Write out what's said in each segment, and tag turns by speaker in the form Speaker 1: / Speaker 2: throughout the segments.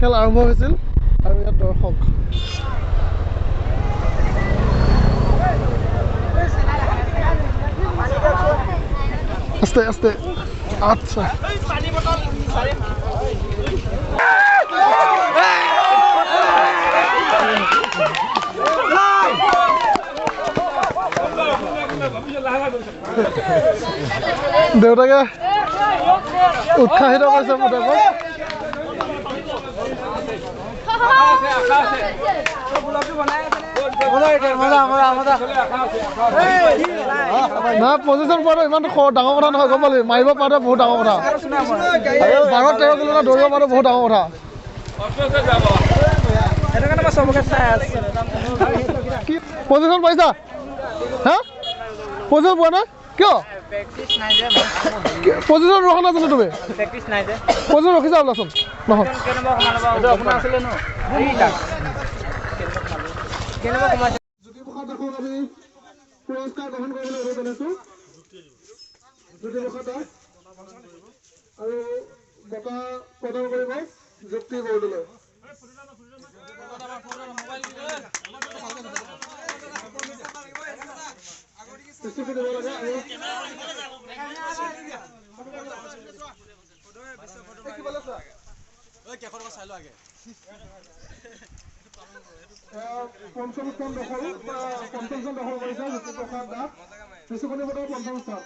Speaker 1: খেল আৰম্ভ হৈছিল আৰু ইয়াত দৰ্শক আস্তে আস্তে আচ্ছা দেউতাকে উৎসাহিত কৰিছে পুতেকক না পজিশ্যন পোৱাটো ইমান ডাঙৰ কথা নহয় গম পালি মাৰিব পৰাটো বহুত ডাঙৰ কথা 12-13 কিলোমিটাৰ দৌৰিব পৰাটো বহুত ডাঙৰ কথা কি পজিশ্যন পাইছা হা পজিশ্যন পোৱা নাই কিয় পজিশ্যন ৰখা নাজানো তুমি পজিশ্যন ৰখি যাওঁ ওলাচোন নহয় জ্যোতিপ্ৰসাদ দাসক আমি পুৰস্কাৰ গ্ৰহণ কৰিবলৈ অনুৰোধ জনাইছোঁ জ্যোতিপ্ৰসাদ দাস আৰু বঁটা প্ৰদান কৰিব যুক্তি বৰদলৈ পঞ্চম স্থান দখল কৰিছে জ্যোতিপ্ৰসাদ দাস নিচুকনি বঁটাৰ পঞ্চম স্থান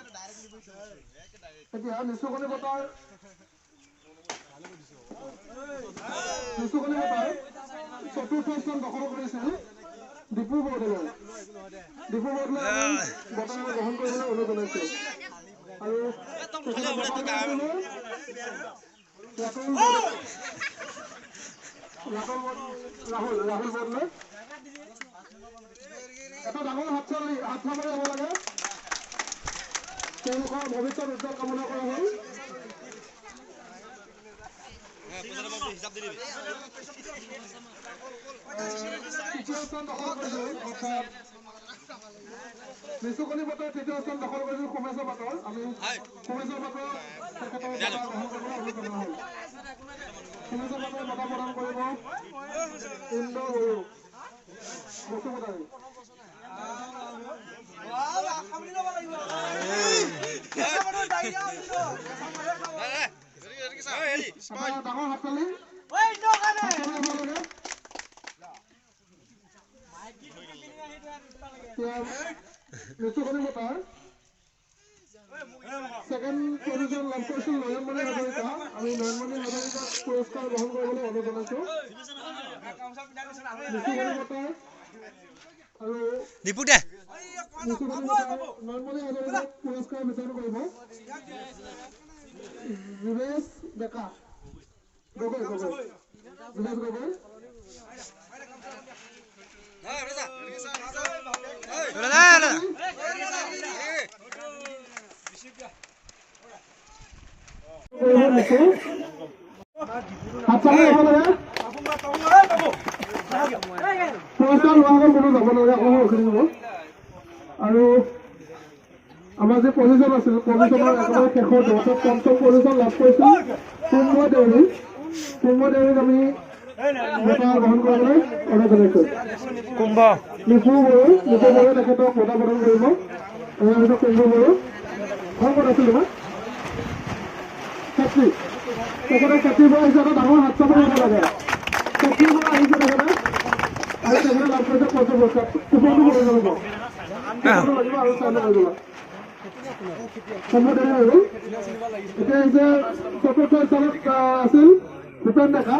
Speaker 1: এতিয়া নিচুকনি বঁটাৰ চতুৰ্থ স্থান দখল কৰিছিল দীপু বৰদলৈ বঁটা গ্ৰহণ কৰিবলৈ অনুৰোধ জনাইছোঁ আৰু ৰাহুল বৰদলৈ এটা ডাঙৰ হাত চাপৰি হ'ব লাগে তেওঁলোকৰ ভৱিষ্যত উজ্জ্বল কামনা কৰা হ'ল তৃতীয় স্থান দখল কৰিছিল নিচুকনি বঁটাৰ তৃতীয় স্থান দখল কৰিছিল সোমেশ্বৰ পাটৰ আমি সোমেশ্বৰ পাটৰ তেখেতৰ বঁটা গ্ৰহণ কৰিবলৈ অনুৰোধ জনোৱা হ'ল সোমেশ্বৰ পাটৰ বঁটা প্ৰদান কৰিব ইন্দ্ৰ বসুমতাৰী ডাঙৰ হাততালি নিচুকনি বঁটাৰ ছেকেণ্ড পজিশ্যন লাভ কৰিছিল নয়নমণি হাজৰিকা আমি নয়নমণি হাজৰিকাক পুৰস্কাৰ গ্ৰহণ কৰিবলৈ অনুৰোধ জনাইছোঁ নিচুকনি বঁটাৰ আৰু নয়নমণি হাজৰিকাক পুৰস্কাৰ বিতৰণ কৰিব যোগেশ ডেকা গগৈ আৰু আমাৰ যে পজিশ্যন আছিল পজিশ্যনৰ একেবাৰে শেষৰ পঞ্চম পজিশ্যন লাভ কৰিছিল কুম্ভ দেউৰীক আমি বঁটা গ্ৰহণ কৰিবলৈ অনুৰোধ জনাইছোঁ নিপু বড়ো তেখেতক বঁটা প্ৰদান কৰিব কুম্ভ বড়ো ভাল কথা আছিল নহয় ছাত্ৰী তেখেতক ছাত্ৰীৰ পৰা আহিছে এটা ডাঙৰ হাত চাপৰি হ'ব লাগে ছাত্ৰীৰ পৰা আহিছে তেখেতে আৰু তেখেতে লাভ কৰিছে পঞ্চম পুৰস্কাৰ কুম্ভটো প্ৰদান কৰিব লাগিব আৰু চাই লাগিব এতিয়া আহিছে চতুৰ্থ স্থানত আছিল ভূপেন ডেকা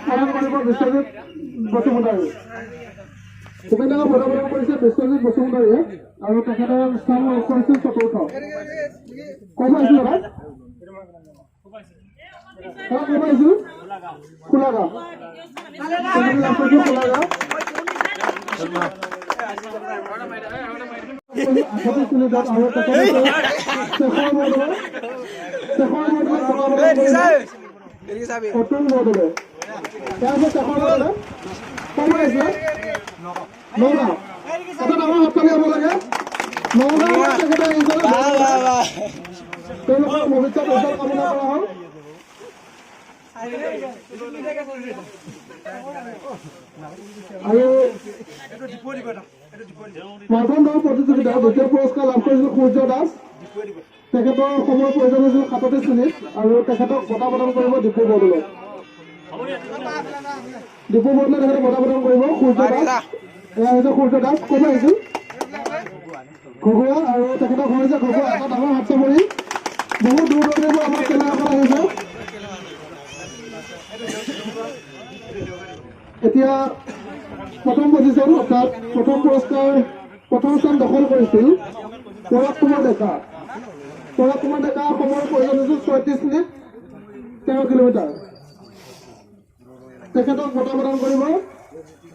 Speaker 1: প্ৰদান কৰিব বিশ্বজিৎ বসুমতাৰী ভূপেন ডেকা বঁটা প্ৰদান কৰিছে বিশ্বজিৎ বসুমতাৰীয়ে আৰু তেখেতৰ স্থান লাভ কৰিছিল চতুৰ্থ ক'ৰ পৰা আহিছিল এবাৰ ক'ৰ পৰা আহিছিল খোলাগাঁও লাভ কৰিছিল খোলাগাঁও অতুল বৰদলৈ নগাঁও এটা ডাঙৰ হাততালি হ'ব লাগে নগাঁও তেখেতে তেওঁলোকৰ ভৱিষ্যত উজ্জ্বল কামনা কৰা হ'ল আৰু মাৰাথন দৌৰ প্ৰতিযোগিতাত দ্বিতীয় পুৰস্কাৰ লাভ কৰিছিল সূৰ্য দাস। তেখেতৰ সময়ৰ প্ৰয়োজন হৈছিল 37 মিনিট আৰু তেখেতক বঁটা প্ৰদান কৰিব ডিপু বৰদলৈ। ডিপু বৰদলৈ তেখেতক বঁটা প্ৰদান কৰিব সূৰ্য দাস। এয়া হৈছে সূৰ্য দাস। ক'ত আহিছিল? ঘগুৱা। আৰু তেখেতৰ ঘৰ হৈছে ঘগুৱা। এটা ডাঙৰ হাত চাপৰি। বহুত দূৰ দূৰণিৰ পৰা আমাৰ খেলুৱৈসকল আহিছে। এতিয়া প্ৰথম পজিশ্যন অৰ্থাৎ প্ৰথম পুৰস্কাৰ প্ৰথম স্থান দখল কৰিছিল পৰাগ কুমাৰ ডেকা। পৰাগ কুমাৰ ডেকা সময়ৰ প্ৰয়োজন হৈছিল 36 মিনিট 13 কিলোমিটাৰ। তেখেতক বঁটা প্ৰদান কৰিব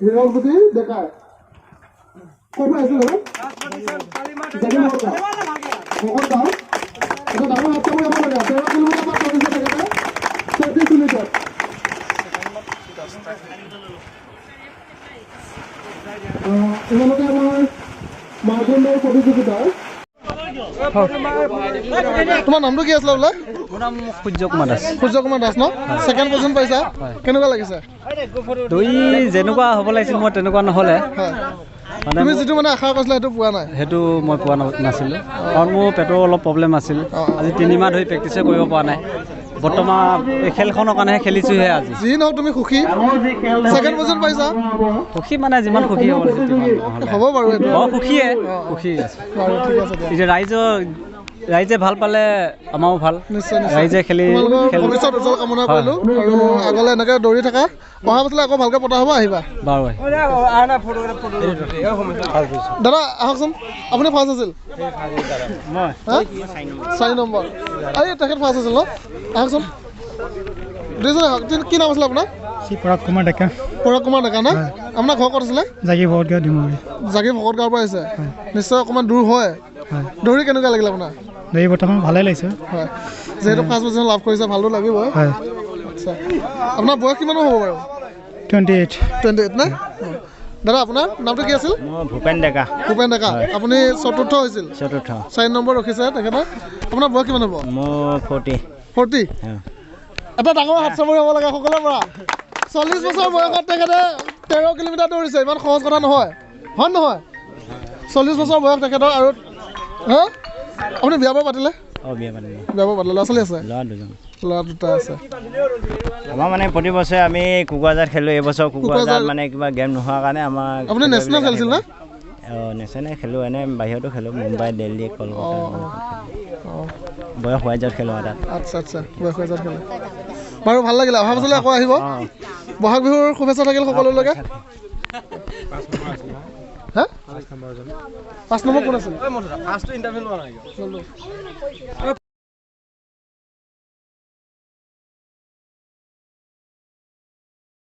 Speaker 1: হীৰকজ্যোতি ডেকাই। ক'ৰ পৰা আহিছিল দাদা? ভকত গাঁও। এটা ডাঙৰ হাত চাপৰি হ'ব লাগে। 13 কিলোমিটাৰ পাছ কৰিছে তেখেতে 36 মিনিটত। ইমানতে আমাৰ মাৰাথন দৌৰ প্ৰতিযোগিতাৰ তোমাৰ নামটো কি আছিলে বোলে?
Speaker 2: মোৰ নাম সূৰ্য কুমাৰ দাস।
Speaker 1: সূৰ্য কুমাৰ দাস ন? ছেকেণ্ড পজিশ্যন পাইছা? কেনেকুৱা লাগিছে?
Speaker 2: দৌৰি যেনেকুৱা হ'ব লাগিছিল মই তেনেকুৱা নহ'লে। মানে
Speaker 1: তুমি যিটো মানে আশা কৰিছিলা সেইটো পোৱা নাই?
Speaker 2: সেইটো মই পোৱা নাছিলোঁ কাৰণ মোৰ পেটৰ অলপ প্ৰব্লেম আছিল। আজি 3 মাহ ধৰি প্ৰেক্টিছে কৰিব পৰা নাই। বৰ্তমান এই খেলখনৰ কাৰণেহে খেলিছোঁহে আজি।
Speaker 1: যি নহওক তুমি সুখী? ছেকেণ্ড পজিশ্যন পাইছা?
Speaker 2: সুখী মানে যিমান সুখী হ'ব
Speaker 1: হ'ব বাৰু এইটো
Speaker 2: সুখী আছোঁ। এতিয়া ৰাইজে ভাল পালে আমাৰো ভাল।
Speaker 1: নিশ্চয়
Speaker 2: ৰাইজে খেলি
Speaker 1: ভৱিষ্যত উজ্জ্বল কামনা কৰিলোঁ আৰু আগলৈ এনেকৈ দৌৰি থাকা। অহা বছৰলৈ আকৌ ভালকৈ পতা হ'ব, আহিবা
Speaker 2: বাৰু।
Speaker 1: দাদা আহকচোন। আপুনি ফাৰ্ষ্ট আছিল? 4 নম্বৰ। এই তেখেত ফাৰ্ষ্ট আছিল ন? আহকচোন দুইজনে আহক। কি নাম আছিলে আপোনাৰ?
Speaker 3: পৰাগ কুমাৰ ডেকা।
Speaker 1: পৰাগ কুমাৰ ডেকা না? আপোনাৰ ঘৰ ক'ত আছিলে?
Speaker 3: জাগি ভকত গাঁও ডিমৰি।
Speaker 1: জাগি ভকত গাঁৱৰ পৰা আহিছে? নিশ্চয় অকণমান দূৰ হয়। দৌৰি কেনেকুৱা লাগিলে আপোনাৰ?
Speaker 3: দৌৰি বৰ্তমান ভালেই লাগিছে।
Speaker 1: হয়, যিহেতু ফাৰ্ষ্ট পজিশ্যন লাভ কৰিছে ভালো লাগিবই।
Speaker 3: হয়।
Speaker 1: আচ্ছা, আপোনাৰ বয়স কিমান হ'ব বাৰু?
Speaker 3: 28
Speaker 1: নে? দাদা আপোনাৰ নামটো কি আছিল?
Speaker 2: মই ভূপেন ডেকা।
Speaker 1: ভূপেন ডেকা। আপুনি চতুৰ্থ হৈছিল? 4 নম্বৰ ৰখিছে তেখেতে। আপোনাৰ বয়স কিমান হ'ব?
Speaker 2: মোৰ
Speaker 1: 40। এটা ডাঙৰ হাত চাপৰি হ'ব লাগে সকলোৰে পৰা। 40 বছৰ বয়সত তেখেতে 13 কিলোমিটাৰ দৌৰিছে। ইমান সহজ কথা নহয়, হয় নহয়? 40 বছৰ বয়স তেখেতৰ। আৰু হা আপুনি বিয়া বাৰু পাতিলে?
Speaker 2: বিয়া পাতিলে।
Speaker 1: ল'ৰা ছোৱালী আছে?
Speaker 2: ল'ৰা
Speaker 1: 2টা আছে।
Speaker 2: আমাৰ মানে প্ৰতি বছৰে আমি কুকুৰাজাত খেলোঁ। এইবছৰ কুকুৰাজাত মানে কিবা গেম নোহোৱাৰ কাৰণে আমাৰ
Speaker 1: আপুনি নেশ্যনেল খেলিছিল না?
Speaker 2: নেশ্যনেল খেলোঁ, এনেই বাহিৰতো খেলোঁ। মুম্বাই, দিল্লী, কলকাতা বয়স হোৱাই যাত খেলোঁ তাত।
Speaker 1: আচ্ছা বয়স হোৱাই যাত খেলে। বাৰু ভাল লাগিলে। অহা বছৰলৈ আকৌ আহিব। বহাগ বিহুৰ শুভেচ্ছা থাকিল সকলোলৈকে। হা 5 নম্বৰ কোন আছিল?